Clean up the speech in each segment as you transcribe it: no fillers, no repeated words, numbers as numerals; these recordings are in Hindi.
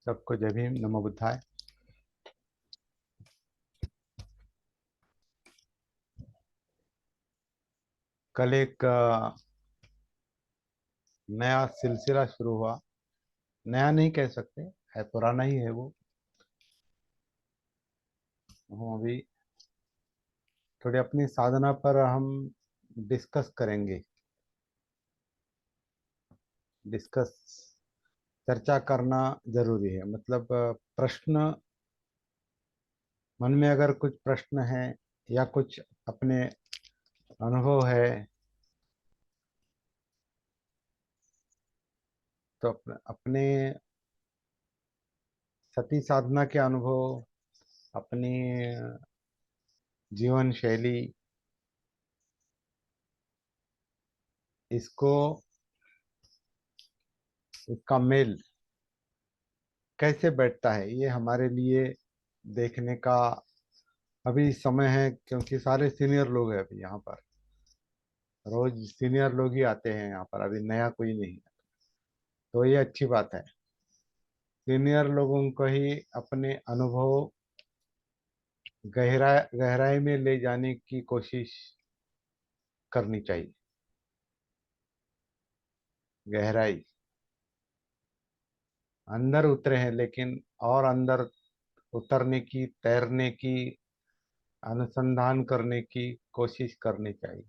सबको जय भीम, नमो बुद्धाय। कल एक नया सिलसिला शुरू हुआ। नया नहीं कह सकते, है पुराना ही है वो। हम अभी थोड़ी अपनी साधना पर हम डिस्कस करेंगे। डिस्कस चर्चा करना जरूरी है। मतलब प्रश्न, मन में अगर कुछ प्रश्न है या कुछ अपने अनुभव है तो अपने सती साधना के अनुभव, अपनी जीवन शैली, इसको, इसका मेल कैसे बैठता है, ये हमारे लिए देखने का अभी समय है। क्योंकि सारे सीनियर लोग हैं अभी यहाँ पर, रोज सीनियर लोग ही आते हैं यहाँ पर, अभी नया कोई नहीं है। तो ये अच्छी बात है। सीनियर लोगों को ही अपने अनुभव गहराई में ले जाने की कोशिश करनी चाहिए। गहराई, अंदर उतरे हैं लेकिन और अंदर उतरने की, तैरने की, अनुसंधान करने की कोशिश करनी चाहिए।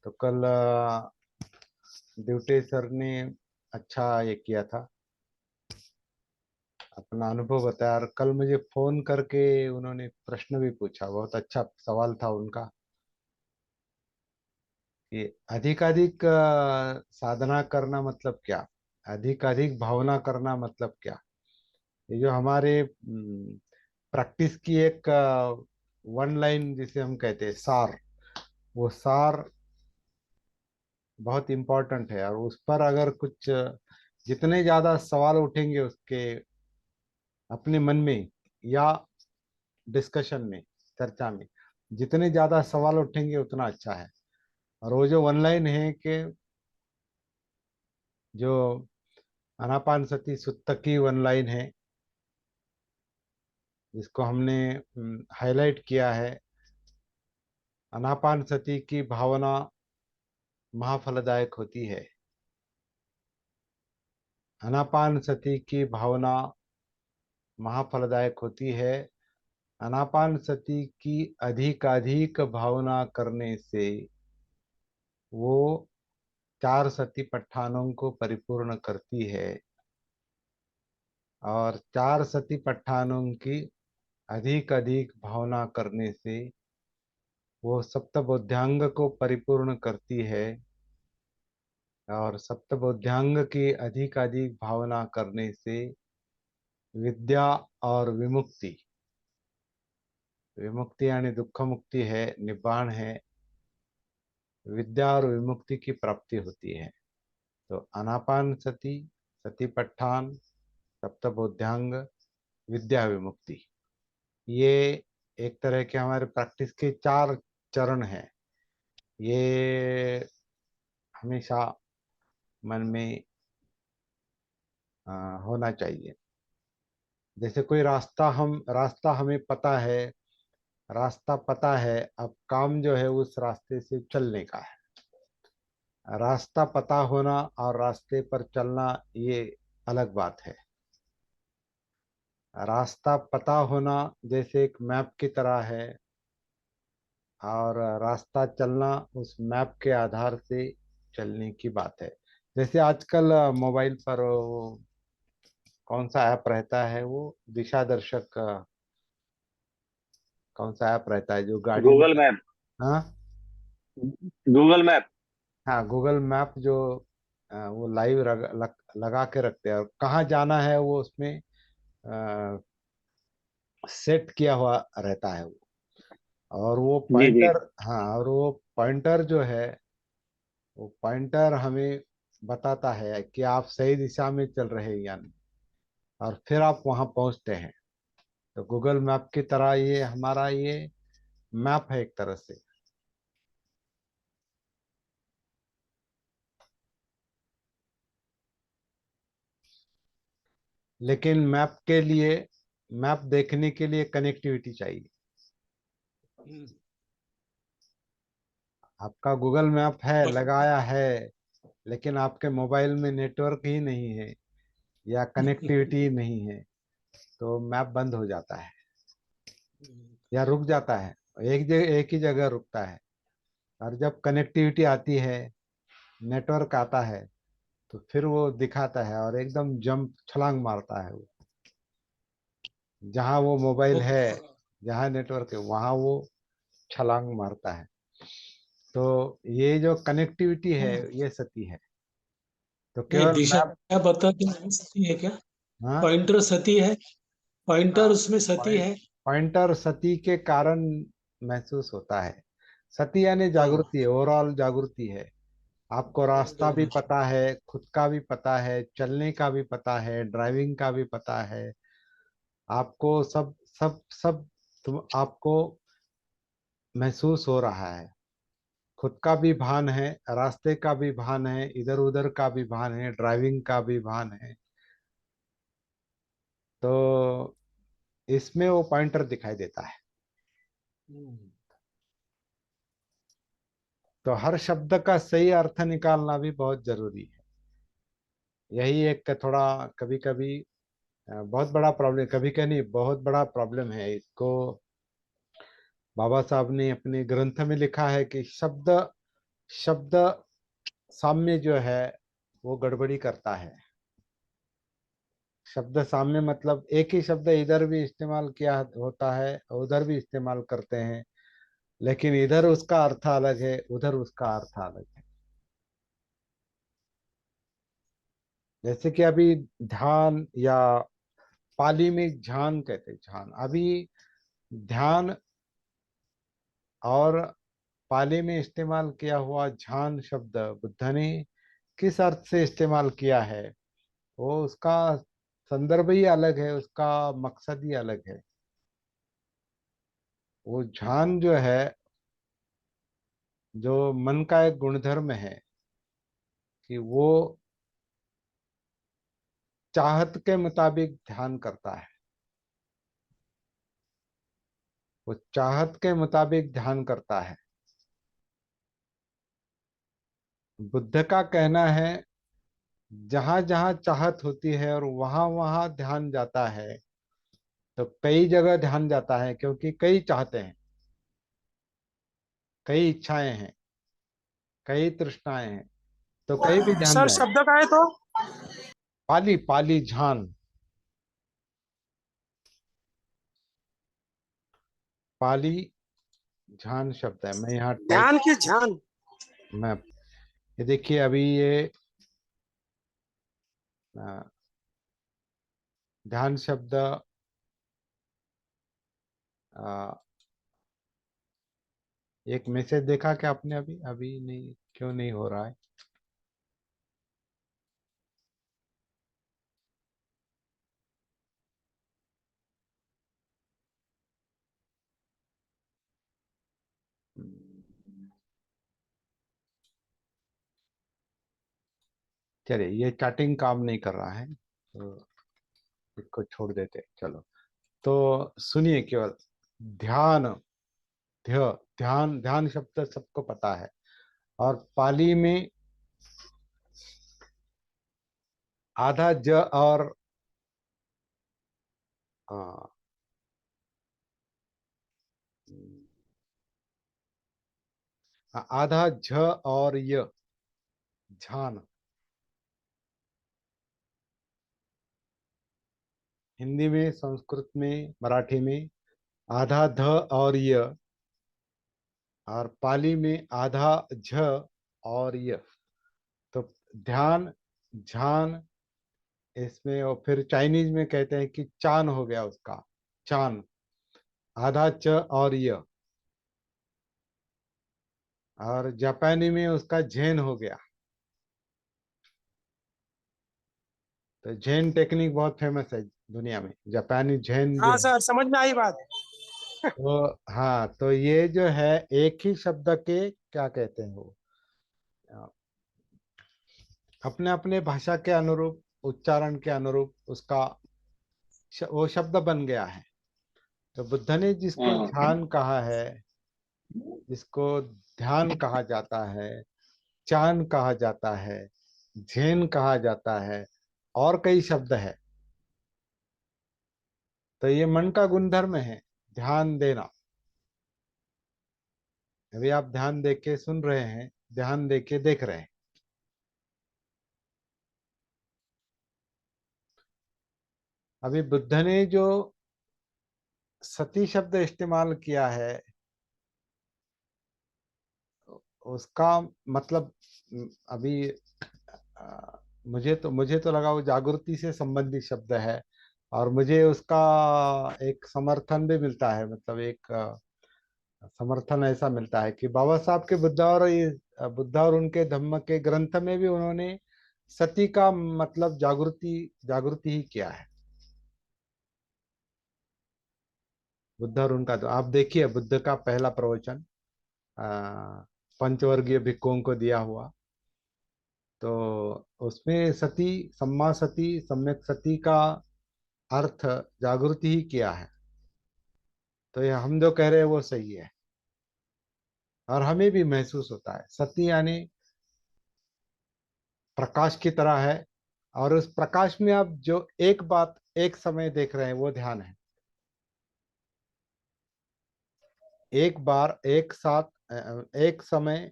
तो कल ड्यूटी सर ने अच्छा ये किया था, अपना अनुभव बताया। और कल मुझे फोन करके उन्होंने प्रश्न भी पूछा, बहुत अच्छा सवाल था उनका कि अधिकाधिक साधना करना मतलब क्या, अधिकाधिक भावना करना मतलब क्या। ये जो हमारे प्रैक्टिस की एक वन लाइन जिसे हम कहते हैं सार, वो सार बहुत इम्पोर्टेंट है। और उस पर अगर कुछ जितने ज्यादा सवाल उठेंगे उसके अपने मन में या डिस्कशन में, चर्चा में, जितने ज्यादा सवाल उठेंगे उतना अच्छा है। और वो जो वन लाइन है कि जो आनापान सती सुत्त की वन लाइन है, जिसको हमने हाईलाइट किया है। आनापान सती की भावना महाफलदायक होती है। आनापान सती की भावना महाफलदायक होती है। आनापान सती की अधिकाधिक भावना करने से वो चार सती पट्ठानों को परिपूर्ण करती है। और चार सती पट्ठानों की अधिक अधिक भावना करने से वो सप्तबोध्यांग को परिपूर्ण करती है। और सप्तबोध्यांग की अधिक अधिक भावना करने से विद्या और विमुक्ति, विमुक्ति यानी दुख मुक्ति है, निब्बाण है, विद्या और विमुक्ति की प्राप्ति होती है। तो आनापान सती, सतीपट्ठान, सप्तबोध्यांग, विद्या विमुक्ति, ये एक तरह के हमारे प्रैक्टिस के चार चरण हैं। ये हमेशा मन में अ, होना चाहिए। जैसे कोई रास्ता हमें पता है, रास्ता पता है, अब काम जो है उस रास्ते से चलने का है। रास्ता पता होना और रास्ते पर चलना ये अलग बात है। रास्ता पता होना जैसे एक मैप की तरह है, और रास्ता चलना उस मैप के आधार से चलने की बात है। जैसे आजकल मोबाइल पर वो कौन सा ऐप रहता है, वो दिशा दर्शक कौन सा ऐप रहता है जो गाड़ी में। Google map. हाँ, गूगल मैप। हाँ, गूगल मैप जो वो लाइव लगा के रखते हैं, और कहाँ जाना है वो उसमें सेट किया हुआ रहता है वो। और वो जी जी। पॉइंटर, हाँ, और वो पॉइंटर जो है, वो पॉइंटर हमें बताता है कि आप सही दिशा में चल रहे हैं या नहीं। और फिर आप वहाँ पहुँचते हैं। तो गूगल मैप की तरह ये हमारा ये मैप है एक तरह से। लेकिन मैप के लिए, मैप देखने के लिए कनेक्टिविटी चाहिए। हम्म, आपका गूगल मैप है, लगाया है, लेकिन आपके मोबाइल में नेटवर्क ही नहीं है या कनेक्टिविटी नहीं है, तो मैप बंद हो जाता है या रुक जाता है। एक ही जगह रुकता है। और जब कनेक्टिविटी आती है, नेटवर्क आता है, तो फिर वो दिखाता है और एकदम जंप छलांग मारता है वो। जहाँ वो मोबाइल है, ओके। जहाँ नेटवर्क है, वहाँ वो छलांग मारता है। तो ये जो कनेक्टिविटी है, ये सती है। तो नहीं, केवल दिशा मैप। बताती नहीं सती है क्या? हाँ, पॉइंटर सती है? पॉइंटर हाँ, उसमें सती है? पॉइंटर सती के कारण महसूस होता है। सती यानी हाँ, जागृति, ओवरऑल जागृति है। आपको रास्ता भी जागरूक। पता है, खुद का भी पता है, चलने का भी पता है, ड्राइविंग का भी पता है। आपको सब सब सब तुम आपको महसूस हो रहा है। खुद का भी भान है, रास्ते का भी भान है, इधर उधर का भी भान है, ड्राइविंग का भी भान है। तो इसमें वो पॉइंटर दिखाई देता है। हम्म, तो हर शब्द का सही अर्थ निकालना भी बहुत जरूरी है। यही एक थोड़ा कभी कभी बहुत बड़ा प्रॉब्लम, कभी कभी नहीं, बहुत बड़ा प्रॉब्लम है इसको। बाबा साहब ने अपने ग्रंथ में लिखा है कि शब्द शब्द साम्य जो है वो गड़बड़ी करता है। शब्द साम्य मतलब एक ही शब्द इधर भी इस्तेमाल किया होता है, उधर भी इस्तेमाल करते हैं, लेकिन इधर उसका अर्थ अलग है, उधर उसका अर्थ अलग है। जैसे कि अभी ध्यान, या पाली में ध्यान कहते हैं, ध्यान। अभी ध्यान और पाली में इस्तेमाल किया हुआ ध्यान शब्द बुद्ध ने किस अर्थ से इस्तेमाल किया है, वो उसका संदर्भ ही अलग है, उसका मकसद ही अलग है। वो ध्यान जो है, जो मन का एक गुणधर्म है कि वो चाहत के मुताबिक ध्यान करता है। वो चाहत के मुताबिक ध्यान करता है। बुद्ध का कहना है, जहां जहां चाहत होती है और वहां वहां ध्यान जाता है। तो कई जगह ध्यान जाता है क्योंकि कई चाहते हैं, कई इच्छाएं हैं, कई तृष्णाएं हैं, तो कहीं भी ध्यान सर जाए। शब्द का है तो? पाली, पाली झान, पाली झान शब्द है। मैं यहाँ टाइप, ध्यान की ध्यान। मैं ये देखिए अभी ये अ, ध्यान शब्द अ, एक मैसेज देखा क्या आपने? अभी अभी नहीं, क्यों नहीं हो रहा है? चलिए, ये चैटिंग काम नहीं कर रहा है, तो इसको छोड़ देते हैं, चलो। तो सुनिए केवल, ध्यान, ध्य, ध्यान, ध्यान शब्द सबको पता है। और पाली में आधा ज और अ, आधा झ और य, झान। हिंदी में, संस्कृत में, मराठी में आधा ध और य, और पाली में आधा झ और य। तो ध्यान, ध्यान, इसमें। और फिर चाइनीज में कहते हैं कि चान हो गया उसका, चान, आधा च और य। और जापानी में उसका झेन हो गया। तो झेन टेक्निक बहुत फेमस है दुनिया में, जापानी झेन जो हाँ है। सर, समझ में आई बात। तो हाँ, तो ये जो है एक ही शब्द के क्या कहते हैं वो, अपने अपने भाषा के अनुरूप, उच्चारण के अनुरूप उसका वो शब्द बन गया है। तो बुद्ध ने जिसको हाँ। ध्यान कहा है, जिसको ध्यान कहा जाता है, चान कहा जाता है, झेन कहा जाता है, और कई शब्द है। तो ये मन का गुणधर्म है, ध्यान देना। अभी आप ध्यान दे के सुन रहे हैं, ध्यान दे के देख रहे हैं। अभी बुद्ध ने जो सती शब्द इस्तेमाल किया है, उसका मतलब अभी मुझे तो लगा वो जागृति से संबंधित शब्द है। और मुझे उसका एक समर्थन भी मिलता है, मतलब एक समर्थन ऐसा मिलता है कि बाबा साहब के बुद्ध और उनके धम्म के ग्रंथ में भी उन्होंने सती का मतलब जागृति जागृति ही किया है। बुद्ध और उनका, तो आप देखिए बुद्ध का पहला प्रवचन पंचवर्गीय भिक्षुओं को दिया हुआ, तो उसमें सती, सम्मा सती, सम्यक सती का अर्थ जागृति ही किया है। तो ये हम जो कह रहे हैं वो सही है, और हमें भी महसूस होता है। सती यानी प्रकाश की तरह है, और उस प्रकाश में आप जो एक बात एक समय देख रहे हैं वो ध्यान है। एक बार एक साथ एक समय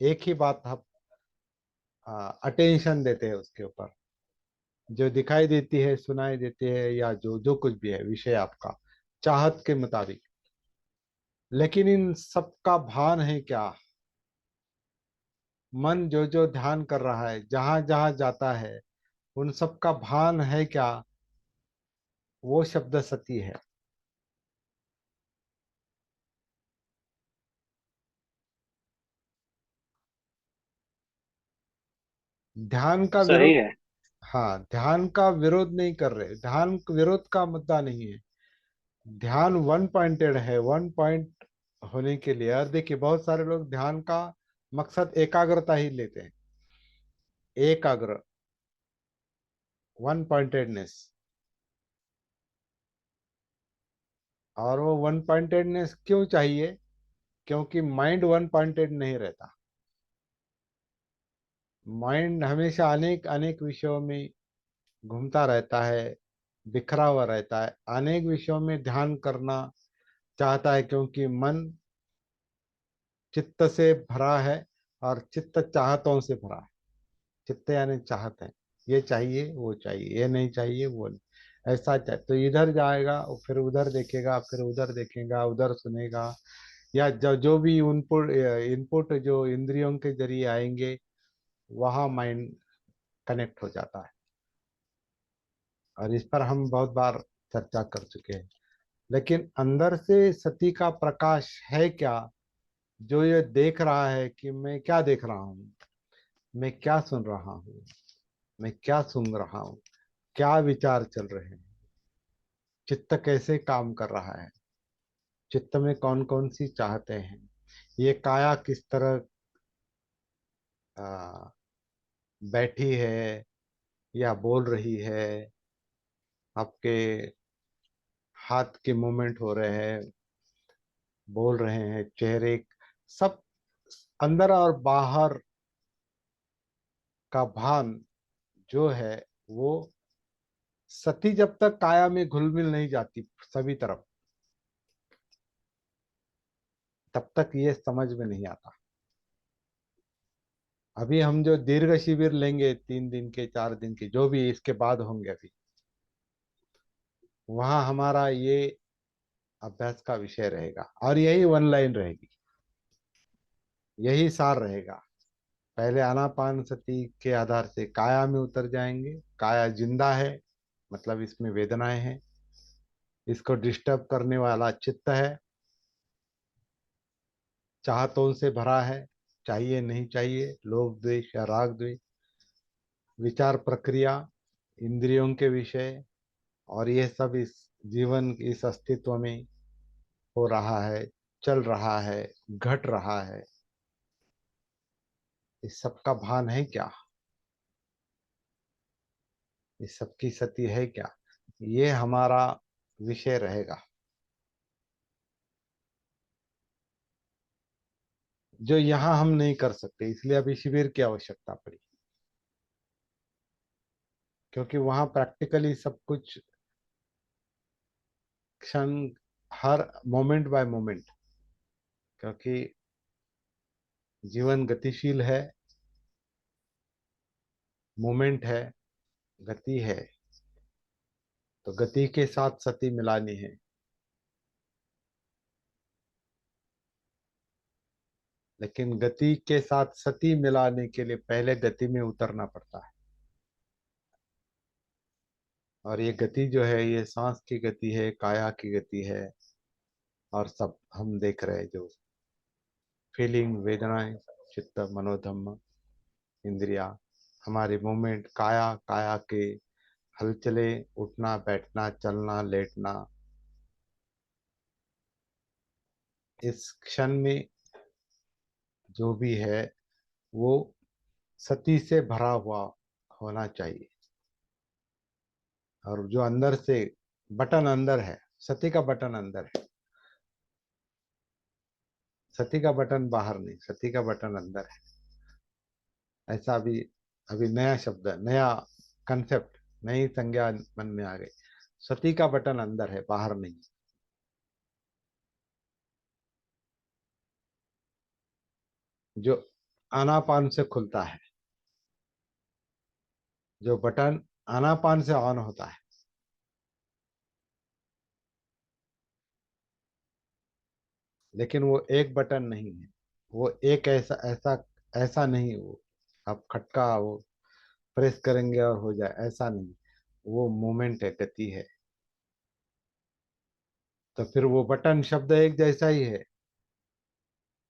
एक ही बात आप अटेंशन देते हैं उसके ऊपर, जो दिखाई देती है, सुनाई देती है, या जो जो कुछ भी है विषय आपका चाहत के मुताबिक। लेकिन इन सब का भान है क्या? मन जो जो ध्यान कर रहा है, जहां जहां जाता है, उन सब का भान है क्या? वो शब्द सती है। ध्यान का सही विरोध, है। हाँ, ध्यान का विरोध नहीं कर रहे, ध्यान विरोध का मुद्दा नहीं है। ध्यान वन पॉइंटेड है, वन पॉइंट होने के लिए। और देखिए बहुत सारे लोग ध्यान का मकसद एकाग्रता ही लेते हैं, एकाग्र, वन पॉइंटेडनेस। और वो वन पॉइंटेडनेस क्यों चाहिए? क्योंकि माइंड वन पॉइंटेड नहीं रहता। माइंड हमेशा अनेक अनेक विषयों में घूमता रहता है, बिखरा हुआ रहता है, अनेक विषयों में ध्यान करना चाहता है, क्योंकि मन चित्त से भरा है, और चित्त चाहतों से भरा है। चित्त यानी चाहत है, ये चाहिए वो चाहिए, ये नहीं चाहिए वो नहीं, ऐसा चाहिए तो इधर जाएगा, और फिर उधर देखेगा, फिर उधर देखेगा, उधर सुनेगा, या जो जो भी इनपुट इनपुट जो इंद्रियों के जरिए आएंगे, वहाँ माइंड कनेक्ट हो जाता है। और इस पर हम बहुत बार चर्चा कर चुके हैं। लेकिन अंदर से सती का प्रकाश है क्या, जो ये देख रहा है कि मैं क्या देख रहा हूँ, मैं क्या सुन रहा हूँ, मैं क्या सुन रहा हूँ, क्या विचार चल रहे हैं, चित्त कैसे काम कर रहा है, चित्त में कौन कौन सी चाहते हैं, ये काया किस तरह आ, बैठी है या बोल रही है, आपके हाथ के मूवमेंट हो रहे हैं, बोल रहे हैं, चेहरे, सब अंदर और बाहर का भान जो है, वो सती जब तक काया में घुल मिल नहीं जाती सभी तरफ, तब तक ये समझ में नहीं आता। अभी हम जो दीर्घ शिविर लेंगे, 3 दिन के, 4 दिन के, जो भी इसके बाद होंगे, अभी वहाँ हमारा ये अभ्यास का विषय रहेगा, और यही वन लाइन रहेगी, यही सार रहेगा। पहले आनापान सती के आधार से काया में उतर जाएंगे। काया जिंदा है, मतलब इसमें वेदनाएं हैं, इसको डिस्टर्ब करने वाला चित्त है, चाहतों से भरा है, चाहिए नहीं चाहिए, लोभ द्वेष या राग द्वेष, विचार प्रक्रिया, इंद्रियों के विषय, और ये सब इस जीवन, इस अस्तित्व में हो रहा है, चल रहा है, घट रहा है। इस सब का भान है क्या? ये सबकी सती है क्या, ये हमारा विषय रहेगा, जो यहाँ हम नहीं कर सकते, इसलिए अभी शिविर की आवश्यकता पड़ी, क्योंकि वहां प्रैक्टिकली सब कुछ क्षण, हर मोमेंट बाय मोमेंट, क्योंकि जीवन गतिशील है, मोमेंट है, गति है, तो गति के साथ सती मिलानी है। लेकिन गति के साथ सती मिलाने के लिए पहले गति में उतरना पड़ता है, और ये गति जो है, ये सांस की गति है, काया की गति है, और सब हम देख रहे हैं, जो फीलिंग, वेदनाएं, चित्त, मनोधम्म, इंद्रिया, हमारे मूवमेंट, काया, काया के हलचले, उठना बैठना, चलना लेटना, इस क्षण में जो भी है वो सती से भरा हुआ होना चाहिए। और जो अंदर से बटन अंदर है, सती का बटन अंदर है, सती का बटन बाहर नहीं, सती का बटन अंदर है। ऐसा अभी अभी नया शब्द, नया कंसेप्ट, नई संज्ञा मन में आ गई। सती का बटन अंदर है, बाहर नहीं। जो आनापान से खुलता है, जो बटन आनापान से ऑन होता है, लेकिन वो एक बटन नहीं है, वो एक ऐसा ऐसा ऐसा नहीं, वो आप खटका वो प्रेस करेंगे और हो जाए, ऐसा नहीं, वो मोमेंट है, गति है। तो फिर वो बटन शब्द एक जैसा ही है,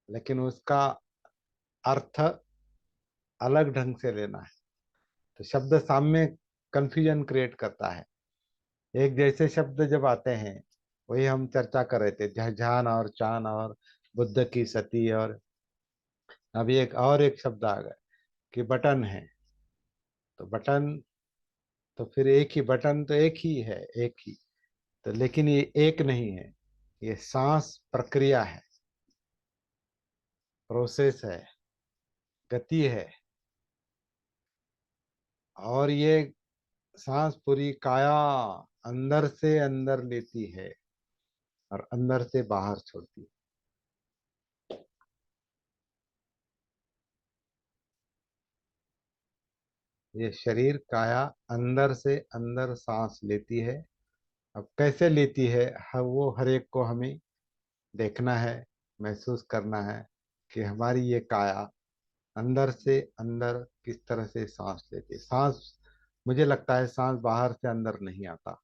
लेकिन उसका अर्थ अलग ढंग से लेना है। तो शब्द सामने कंफ्यूजन क्रिएट करता है। एक जैसे शब्द जब आते हैं, वही हम चर्चा कर रहे थे, जहान और चान और बुद्ध की सती, और अभी एक शब्द आ गया कि बटन है। तो बटन, तो फिर एक ही बटन, तो एक ही है, एक ही। तो लेकिन ये एक नहीं है, ये सांस प्रक्रिया है, प्रोसेस है, गति है। और ये सांस पूरी काया अंदर से अंदर लेती है और अंदर से बाहर छोड़ती है। ये शरीर काया अंदर से अंदर सांस लेती है। अब कैसे लेती है, वो हर एक को हमें देखना है, महसूस करना है कि हमारी ये काया अंदर से अंदर किस तरह से सांस लेती है। सांस, मुझे लगता है सांस बाहर से अंदर नहीं आता,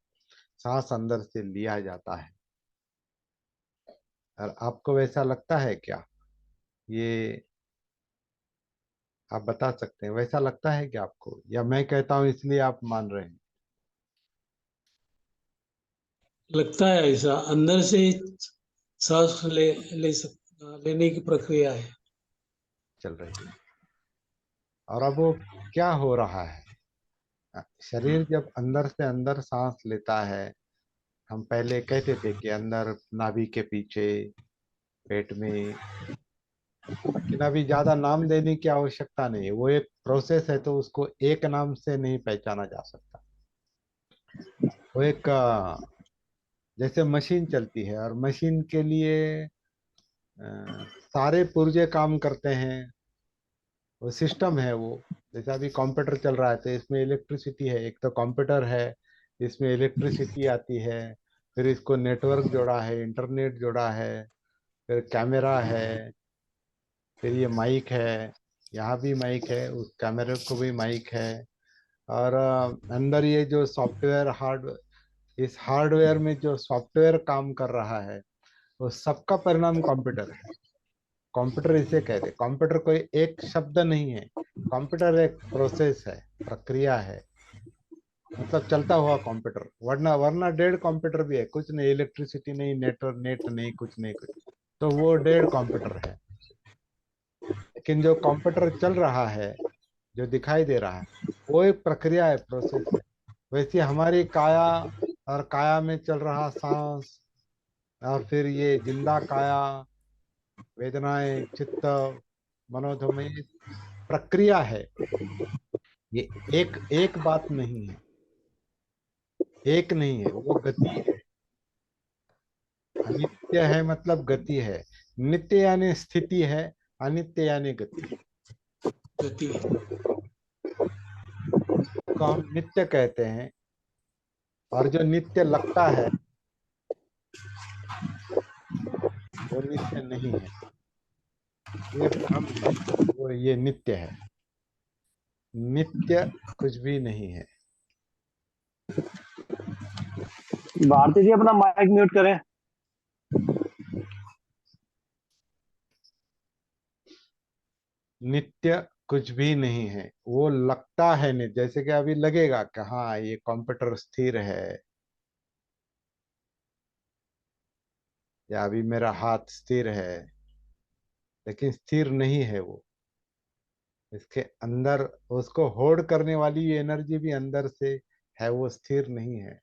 सांस अंदर से लिया जाता है। और आपको वैसा लगता है क्या, ये आप बता सकते हैं, वैसा लगता है क्या आपको, या मैं कहता हूं इसलिए आप मान रहे हैं? लगता है ऐसा, अंदर से सांस लेने की प्रक्रिया है। चल रही है। और अब वो क्या हो रहा है, शरीर जब अंदर से अंदर सांस लेता है, हम पहले कहते थे कि अंदर नाभि के पीछे, पेट में, लेकिन अभी ज्यादा नाम देने की आवश्यकता नहीं है, वो एक प्रोसेस है, तो उसको एक नाम से नहीं पहचाना जा सकता। वो एक जैसे मशीन चलती है, और मशीन के लिए सारे पुर्जे काम करते हैं, वो सिस्टम है वो। जैसे अभी कंप्यूटर चल रहा है, तो इसमें इलेक्ट्रिसिटी है, एक तो कंप्यूटर है, इसमें इलेक्ट्रिसिटी आती है, फिर इसको नेटवर्क जोड़ा है, इंटरनेट जोड़ा है, फिर कैमरा है, फिर ये माइक है, यहाँ भी माइक है, उस कैमरे को भी माइक है। और अंदर ये जो सॉफ्टवेयर, इस हार्डवेयर में जो सॉफ्टवेयर काम कर रहा है, वो सबका परिणाम कंप्यूटर है। कंप्यूटर इसे कहते हैं, कंप्यूटर कोई एक शब्द नहीं है, कंप्यूटर एक प्रोसेस है, प्रक्रिया है, मतलब चलता हुआ कंप्यूटर। वरना वरना डेड कंप्यूटर भी है, कुछ नहीं, इलेक्ट्रिसिटी नहीं, नेटवर्क, नेट नहीं, कुछ नहीं, कुछ, तो वो डेड कंप्यूटर है। लेकिन जो कंप्यूटर चल रहा है, जो दिखाई दे रहा है, वो एक प्रक्रिया है, प्रोसेस है। वैसे हमारी काया और काया में चल रहा सांस, और फिर ये जिंदा काया, वेदनाएं, चित्त, मनोधर्म, ये प्रक्रिया है। ये एक एक बात नहीं है, एक नहीं है, वो गति है। अनित्य है मतलब गति है। नित्य यानी स्थिति है, अनित्य यानी गति। गति। को हम नित्य कहते हैं, और जो नित्य लगता है वो नित्य नहीं है, ये भ्रम है। वो ये नित्य है, नित्य कुछ भी नहीं है। भारती जी अपना माइक म्यूट करें। नित्य कुछ भी नहीं है, वो लगता है नित्य। जैसे कि अभी लगेगा कि हाँ ये कंप्यूटर स्थिर है, या अभी मेरा हाथ स्थिर है, लेकिन स्थिर नहीं है वो। इसके अंदर उसको होल्ड करने वाली एनर्जी भी अंदर से है, वो स्थिर नहीं है।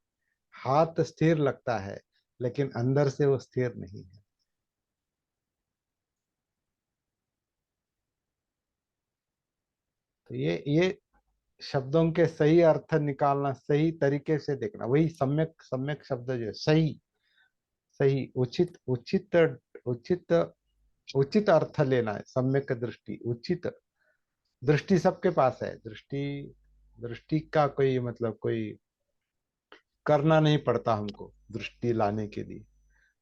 हाथ स्थिर लगता है, लेकिन अंदर से वो स्थिर नहीं है। तो ये शब्दों के सही अर्थ निकालना, सही तरीके से देखना, वही सम्यक, सम्यक शब्द जो है, सही, सही, उचित, उचित, उचित, उचित अर्थ लेना है। सम्यक दृष्टि, उचित दृष्टि सबके पास है। दृष्टि, दृष्टि का कोई मतलब कोई करना नहीं पड़ता हमको दृष्टि लाने के लिए।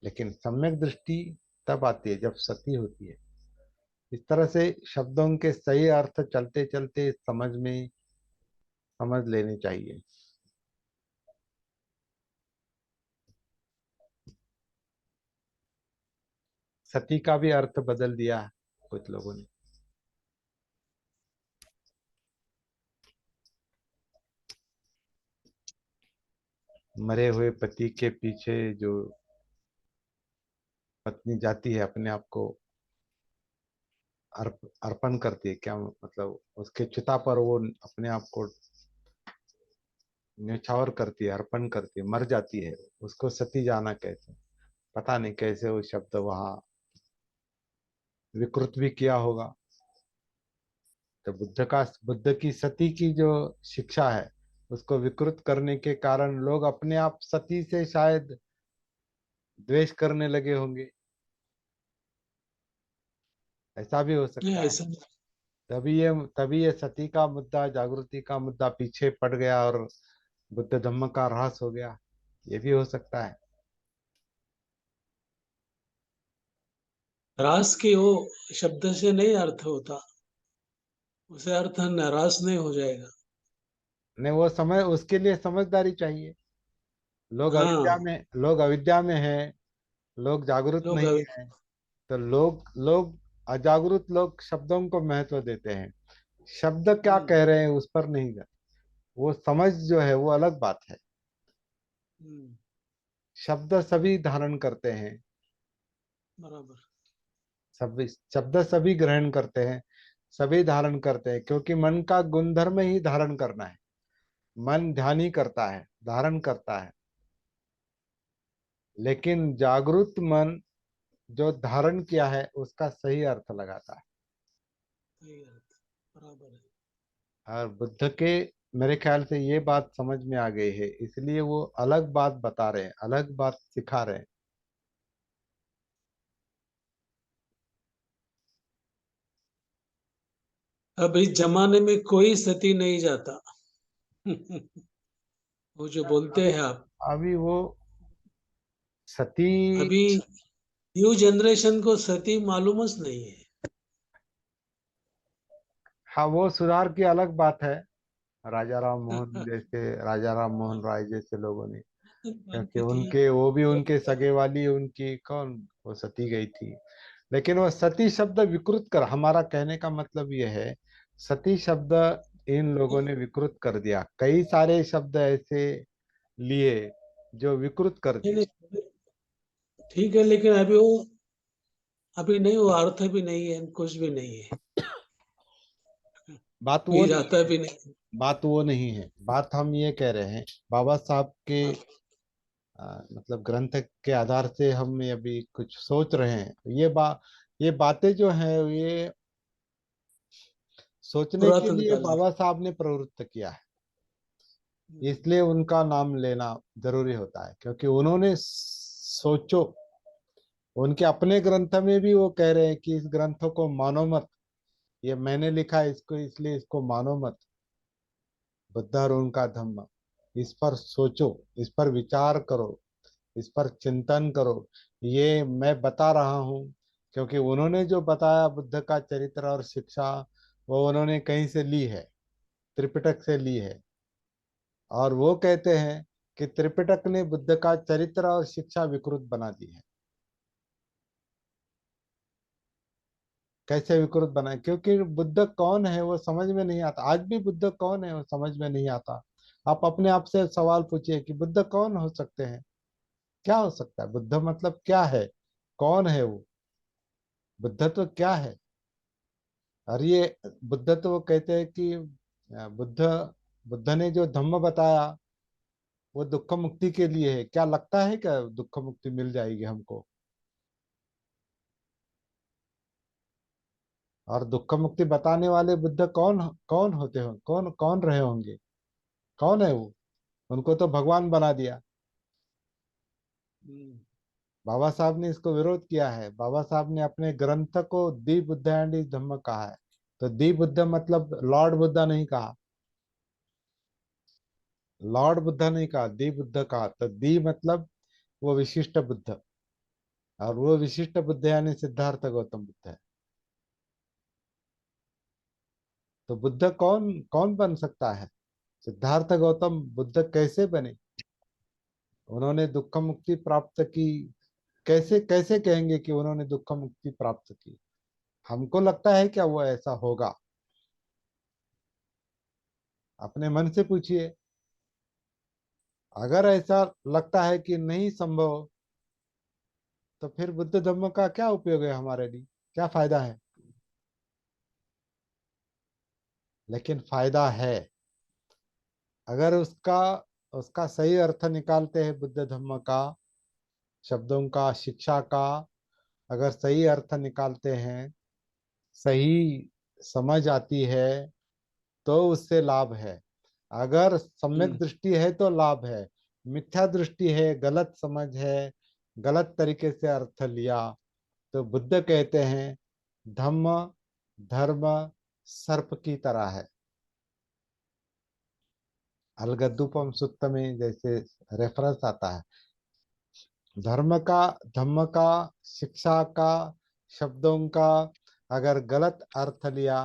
लेकिन सम्यक दृष्टि तब आती है जब सती होती है। इस तरह से शब्दों के सही अर्थ चलते चलते समझ लेने चाहिए। सती का भी अर्थ बदल दिया है कुछ लोगों ने। मरे हुए पति के पीछे जो पत्नी जाती है, अपने आप को अर्पण करती है, क्या मतलब उसके चिता पर वो अपने आप को न्यौछावर करती है, अर्पण करती है, मर जाती है। उसको सती जाना कहते हैं। पता नहीं कैसे वो शब्द वहां विकृत भी किया होगा। तो बुद्ध की सती की जो शिक्षा है, उसको विकृत करने के कारण लोग अपने आप सती से शायद द्वेष करने लगे होंगे। ऐसा भी हो नहीं, सकता है। ऐसा नहीं। तभी ये सती का मुद्दा, जागृति का मुद्दा पीछे पड़ गया, और बुद्ध धम्म का ह्रास हो गया। ये भी हो सकता है। रास के वो शब्द से नहीं अर्थ होता, उसे अर्थ नाराज नहीं हो जाएगा। नहीं, वो समय उसके लिए समझदारी चाहिए। हाँ, लोग अविद्या में हैं, लोग जागरूक लोग नहीं हैं। तो लोग अजागरूक लोग शब्दों को महत्व देते हैं। शब्द क्या हम्म, कह रहे हैं उस पर नहीं जाते। वो समझ जो है वो अलग बात है। हम्म, शब्द सभी धारण करते हैं, बराबर। सभी शब्द सभी ग्रहण करते हैं, सभी धारण करते हैं, क्योंकि मन का गुणधर्म ही धारण करना है। मन ध्यान ही करता है, धारण करता है। लेकिन जागरूक मन जो धारण किया है उसका सही अर्थ लगाता है। सही अर्थ, बराबर है। और बुद्ध के मेरे ख्याल से ये बात समझ में आ गई है, इसलिए वो अलग बात बता रहे हैं, अलग बात सिखा रहे हैं। अब इस जमाने में कोई सती नहीं जाता। वो जो बोलते हैं आप, अभी वो सती, अभी न्यू जनरेशन को सती मालूम नहीं है। हाँ वो सुधार की अलग बात है। राजा राम मोहन राय जैसे लोगों ने, क्योंकि उनके वो भी उनके सगे वाली, उनकी कौन, वो सती गई थी। लेकिन वो सती शब्द विकृत कर, हमारा कहने का मतलब ये है, सती शब्द इन लोगों ने विकृत कर दिया। कई सारे शब्द ऐसे लिए जो विकृत कर नहीं, दिए। नहीं, ठीक है, लेकिन अभी नहीं, वो अर्थ भी नहीं है, कुछ भी नहीं है। बात वो कोई नहीं जाता है, भी नहीं। बात वो नहीं है, बात हम ये कह रहे हैं बाबा साहब के हाँ, मतलब ग्रंथ के आधार से हम ये अभी कुछ सोच रहे हैं। ये बातें जो हैं ये सोचने के पुरातन लिए काल में। बाबा साहब ने प्रवृत्त किया है। हम्म, इसलिए उनका नाम लेना जरूरी होता है, क्योंकि उन्होंने सोचो, उनके अपने ग्रंथ में भी वो कह रहे हैं कि इस ग्रंथों को मानो मत, ये मैंने लिखा है इसको इसलिए इसको मानो मत। बुद्ध और उनका धम्म, इस पर सोचो, इस पर विचार करो, इस पर चिंतन करो। ये मैं बता रहा हूँ क्योंकि उन्होंने जो बताया बुद्ध का चरित्र और शिक्षा, वो उन्होंने कहीं से ली है, त्रिपिटक से ली है। और वो कहते हैं कि त्रिपिटक ने बुद्ध का चरित्र और शिक्षा विकृत बना दी है। कैसे विकृत बना? क्योंकि बुद्ध कौन है वो समझ में नहीं आता। आज भी बुद्ध कौन है वो समझ में नहीं आता। आप अपने आप से सवाल पूछिए कि बुद्ध कौन हो सकते हैं, क्या हो सकता है बुद्ध, मतलब क्या है, कौन है वो, बुद्ध तो क्या है। और ये बुद्ध तो वो कहते हैं कि बुद्ध बुद्ध ने जो धम्म बताया वो दुख मुक्ति के लिए है। क्या लगता है क्या दुख मुक्ति मिल जाएगी हमको? और दुख मुक्ति बताने वाले बुद्ध कौन कौन होते हो, कौन कौन रहे होंगे, कौन है वो? उनको तो भगवान बना दिया। हम्म, बाबा साहब ने इसको विरोध किया है। बाबा साहब ने अपने ग्रंथ को दी बुद्ध एंड इज धम्म कहा है। तो दी बुद्ध मतलब लॉर्ड बुद्धा नहीं कहा, लॉर्ड बुद्धा नहीं कहा, दी बुद्ध कहा। तो दी मतलब वो विशिष्ट बुद्ध, और वो विशिष्ट बुद्ध यानी सिद्धार्थ गौतम बुद्ध है। तो बुद्ध कौन कौन बन सकता है? सिद्धार्थ गौतम बुद्ध कैसे बने? उन्होंने दुख मुक्ति प्राप्त की, कैसे कैसे कहेंगे कि उन्होंने दुख मुक्ति प्राप्त की? हमको लगता है क्या वो ऐसा होगा? अपने मन से पूछिए। अगर ऐसा लगता है कि नहीं संभव, तो फिर बुद्ध धम्म का क्या उपयोग है हमारे लिए, क्या फायदा है? लेकिन फायदा है। अगर उसका उसका सही अर्थ निकालते हैं बुद्ध धम्म का, शब्दों का, शिक्षा का अगर सही अर्थ निकालते हैं, सही समझ आती है, तो उससे लाभ है। अगर सम्यक हम्म, दृष्टि है तो लाभ है, मिथ्या दृष्टि है, गलत समझ है, गलत तरीके से अर्थ लिया, तो बुद्ध कहते हैं धम्म धर्म सर्प की तरह है। अलगदुपम सुत्त में जैसे रेफरेंस आता है, धर्म का, धम्म का, शिक्षा का, शब्दों का अगर गलत अर्थ लिया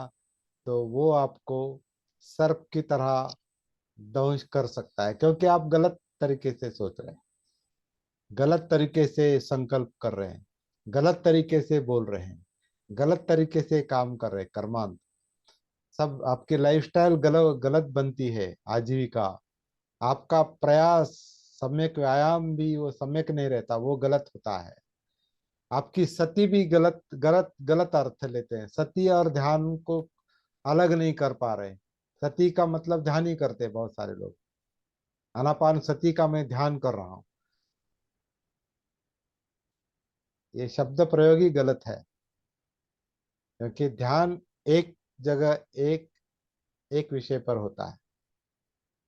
तो वो आपको सर्प की तरह दंश कर सकता है, क्योंकि आप गलत तरीके से सोच रहे हैं, गलत तरीके से संकल्प कर रहे हैं, गलत तरीके से बोल रहे हैं, गलत तरीके से काम कर रहे हैं, कर्मांत सब आपकी लाइफस्टाइल गलत गलत बनती है। आजीविका, आपका प्रयास, सम्यक व्यायाम भी वो सम्यक नहीं रहता, वो गलत होता है। आपकी सती भी गलत गलत गलत अर्थ लेते हैं, सती और ध्यान को अलग नहीं कर पा रहे। सती का मतलब ध्यान ही करते बहुत सारे लोग, आनापान सती का मैं ध्यान कर रहा हूँ, ये शब्द प्रयोग ही गलत है। क्योंकि ध्यान एक जगह, एक एक विषय पर होता है,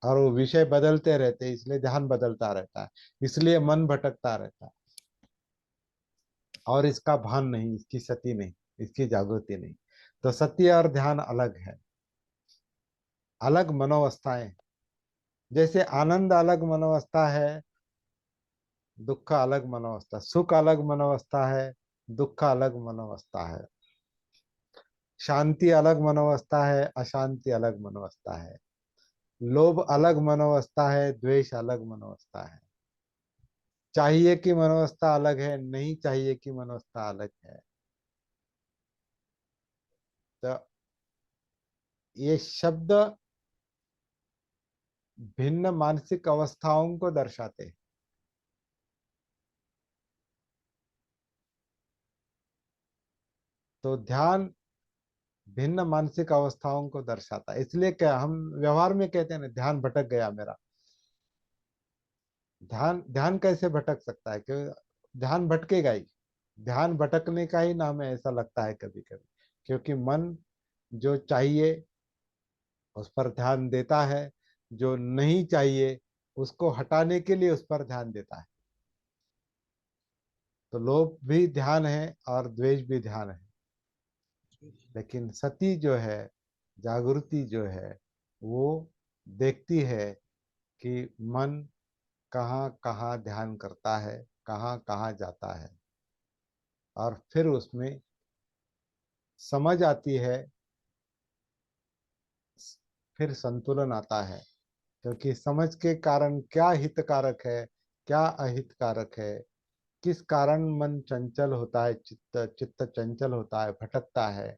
और वो विषय बदलते रहते हैं, इसलिए ध्यान बदलता रहता है, इसलिए मन भटकता रहता है। और इसका भान नहीं, इसकी सती नहीं, इसकी जागृति नहीं। तो सत्य और ध्यान अलग है, अलग मनोवस्थाएं। जैसे आनंद अलग मनोवस्था है, दुख अलग मनोवस्था, सुख अलग मनोवस्था है, दुख अलग मनोवस्था है, शांति अलग मनोवस्था है, अशांति अलग मनोवस्था है, लोभ अलग मनोवस्था है, द्वेष अलग मनोवस्था है, चाहिए की मनोवस्था अलग है, नहीं चाहिए की मनोवस्था अलग है। तो ये शब्द भिन्न मानसिक अवस्थाओं को दर्शाते हैं। तो ध्यान भिन्न मानसिक अवस्थाओं को दर्शाता है। इसलिए क्या हम व्यवहार में कहते हैं ना, ध्यान भटक गया मेरा। ध्यान ध्यान कैसे भटक सकता है? क्यों ध्यान भटकेगा ही? ध्यान भटकने का ही नाम है, ऐसा लगता है कभी कभी। क्योंकि मन जो चाहिए उस पर ध्यान देता है, जो नहीं चाहिए उसको हटाने के लिए उस पर ध्यान देता है। तो लोभ भी ध्यान है और द्वेष भी ध्यान है। लेकिन सती जो है, जागृति जो है, वो देखती है कि मन कहाँ कहाँ ध्यान करता है, कहाँ कहाँ जाता है, और फिर उसमें समझ आती है, फिर संतुलन आता है। क्योंकि समझ के कारण क्या हितकारक है, क्या अहितकारक है, किस कारण मन चंचल होता है, चित्त चित्त चंचल होता है, भटकता है,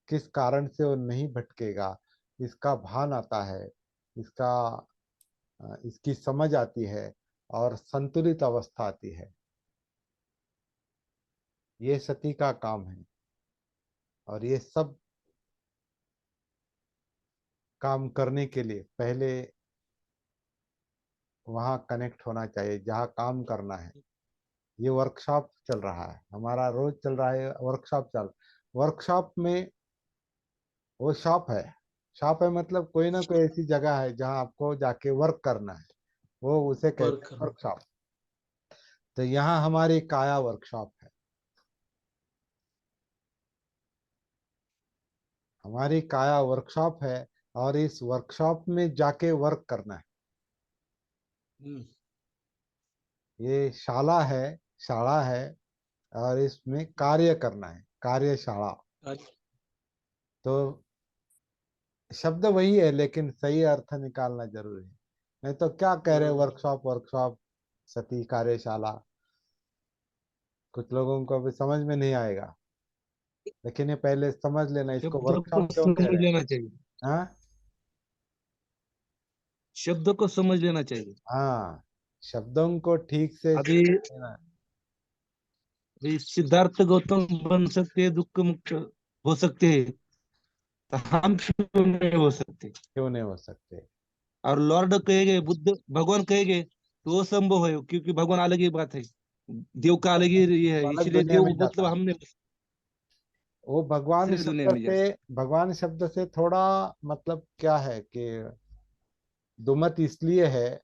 किस कारण से वो नहीं भटकेगा, इसका भान आता है, इसका इसकी समझ आती है, और संतुलित अवस्था आती है। ये सती का काम है। और ये सब काम करने के लिए पहले वहाँ कनेक्ट होना चाहिए जहाँ काम करना है। ये वर्कशॉप चल रहा है, हमारा रोज चल रहा है वर्कशॉप चल। वर्कशॉप में वो शॉप है। शॉप है मतलब कोई ना कोई ऐसी जगह है जहाँ आपको जाके वर्क करना है, वो उसे कहते वर्क हैं करना। वर्कशॉप। तो यहाँ हमारी काया वर्कशॉप है। हमारी काया वर्कशॉप है, और इस वर्कशॉप में जाके वर्क करना है। हम्म, ये शाला है, शाला है, और इसमें कार्य करना है, कार्यशाला। आज- तो शब्द वही है, लेकिन सही अर्थ निकालना जरूरी है। नहीं तो क्या कह रहे, बराबर। वर्कशॉप वर्कशॉप, सती कार्यशाला, कुछ लोगों को अभी समझ में नहीं आएगा। लेकिन ये पहले समझ लेना, इसको शब्द को वर्कशॉप क्यों कह समझ रहे हैं। लेना चाहिए। हाँ, शब्द को समझ लेना चाहिए। हाँ, शब्दों को ठीक से अभी समझ लेना। अभी सिद्धार्थ गौतम बन सकते हैं, दुख मुक्त हो सकते हैं, तो हम क्यों नहीं हो सकते? क्यों नहीं हो सकते? और लॉर्ड कहेंगे, बुद्ध भगवान कहेंगे, तो वो संभव है, क्योंकि भगवान अलग ही बात है, देव का अलग ही ये है, वो अलग इसलिए दुनिया देव में मतलब जाता है। हमने वो भगवान दूसरे दुनिया शब्द में से, जाता भगवान शब्द से थोड़ा मतलब क्या है कि दुमत इसलिए है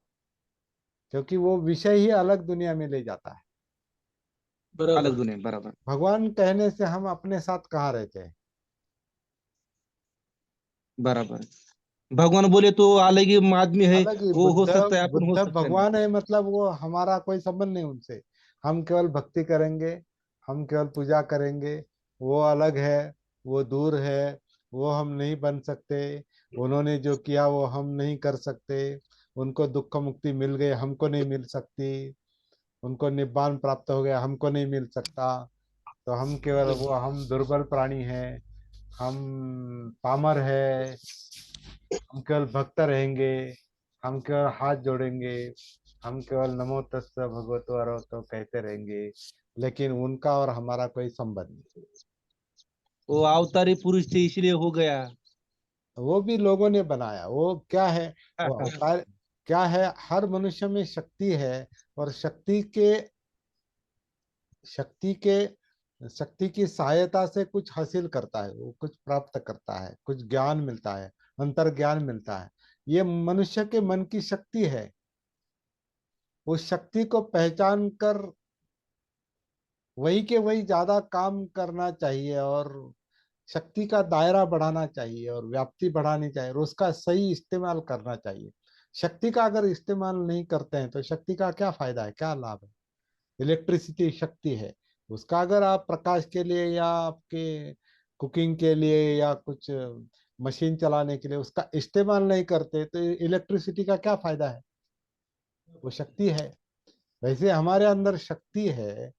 क्योंकि वो विषय ही अलग दुनिया में ले जाता है। है। अलग दुनिया में, बराबर। भगवान कहने से हम अपने साथ कहाँ रहते हैं? बराबर। भगवान बोले तो अलग ही आदमी है, अलग ही वो हो बुद्ध। सकता है, अपन हो बुद्ध सकता नहीं। भगवान है, मतलब वो हमारा कोई संबंध नहीं उनसे। हम केवल भक्ति करेंगे, हम केवल पूजा करेंगे। वो अलग है, वो दूर है, वो हम नहीं बन सकते। उन्होंने जो किया वो हम नहीं कर सकते। उनको दुख मुक्ति मिल गई, हमको नहीं मिल सकती। उनको निब्बान प्राप्त हो गया, हमको नहीं मिल सकता। तो हम केवल वो, हम दुर्बल प्राणी हैं, हम पामर है। हम केवल भक्त रहेंगे, हम केवल हाथ जोड़ेंगे, हम केवल नमो तस्स भगवतो अरहतो कहते रहेंगे। लेकिन उनका और हमारा कोई संबंध नहीं। वो अवतारी पुरुष थे, इसलिए हो गया। वो भी लोगों ने बनाया। वो क्या है, वो अवतार क्या है, हर मनुष्य में शक्ति है। और शक्ति के शक्ति की सहायता से कुछ हासिल करता है, वो कुछ प्राप्त करता है, कुछ ज्ञान मिलता है, अंतर ज्ञान मिलता है। ये मनुष्य के मन की शक्ति है। उस शक्ति को पहचान कर वही के वही ज्यादा काम करना चाहिए, और शक्ति का दायरा बढ़ाना चाहिए, और व्याप्ति बढ़ानी चाहिए, और उसका सही इस्तेमाल करना चाहिए। शक्ति का अगर इस्तेमाल नहीं करते हैं तो शक्ति का क्या फायदा है, क्या लाभ है? इलेक्ट्रिसिटी शक्ति है। उसका अगर आप प्रकाश के लिए या आपके कुकिंग के लिए या कुछ मशीन चलाने के लिए उसका इस्तेमाल नहीं करते तो इलेक्ट्रिसिटी का क्या फायदा है? वो शक्ति है। वैसे हमारे अंदर शक्ति है,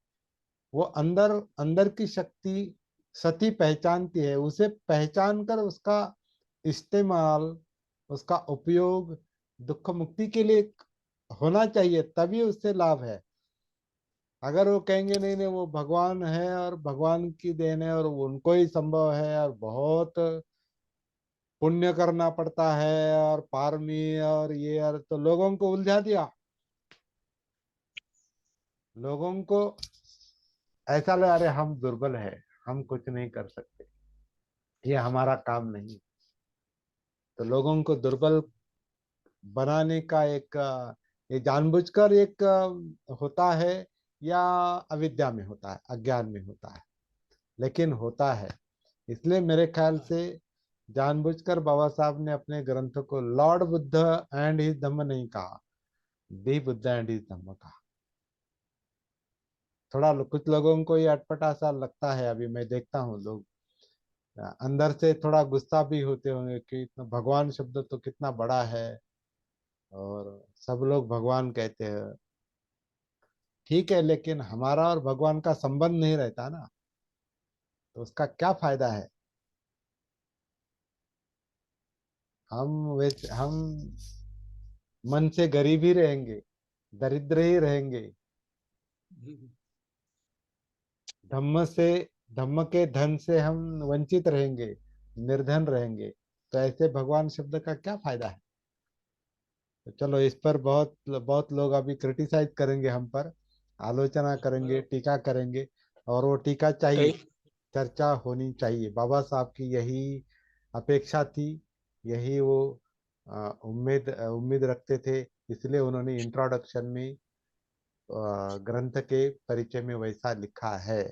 वो अंदर अंदर की शक्ति सती पहचानती है। उसे पहचान कर उसका इस्तेमाल, उसका उपयोग दुख मुक्ति के लिए होना चाहिए, तभी उससे लाभ है। अगर वो कहेंगे नहीं नहीं वो भगवान है और भगवान की देन है और उनको ही संभव है और बहुत पुण्य करना पड़ता है और पारमी और ये और, तो लोगों को उलझा दिया। लोगों को ऐसा लगा अरे हम दुर्बल है, हम कुछ नहीं कर सकते, ये हमारा काम नहीं। तो लोगों को दुर्बल बनाने का एक ये जानबूझकर एक होता है, या अविद्या में होता है, अज्ञान में होता है, लेकिन होता है। इसलिए मेरे ख्याल से जानबूझकर बाबा साहब ने अपने ग्रंथ को लॉर्ड बुद्ध एंड हिज धम्म नहीं कहा, दी बुद्ध एंड हिज धम्म कहा। थोड़ा कुछ लोगों को ये अटपटा सा लगता है, अभी मैं देखता हूँ लोग अंदर से थोड़ा गुस्सा भी होते होंगे कि इतना भगवान शब्द तो कितना बड़ा है और सब लोग भगवान कहते हैं। ठीक है, लेकिन हमारा और भगवान का संबंध नहीं रहता ना, तो उसका क्या फायदा है। हम मन से गरीब ही रहेंगे, दरिद्र ही रहेंगे, धम्म से धम्म के धन से हम वंचित रहेंगे, निर्धन रहेंगे, तो ऐसे भगवान शब्द का क्या फायदा है। तो चलो इस पर बहुत बहुत लोग अभी क्रिटिसाइज करेंगे हम पर, आलोचना करेंगे, टीका करेंगे, और वो टीका चाहिए, कई चर्चा होनी चाहिए। बाबा साहब की यही अपेक्षा थी, यही वो उम्मीद रखते थे। इसलिए उन्होंने इंट्रोडक्शन में ग्रंथ के परिचय में वैसा लिखा है।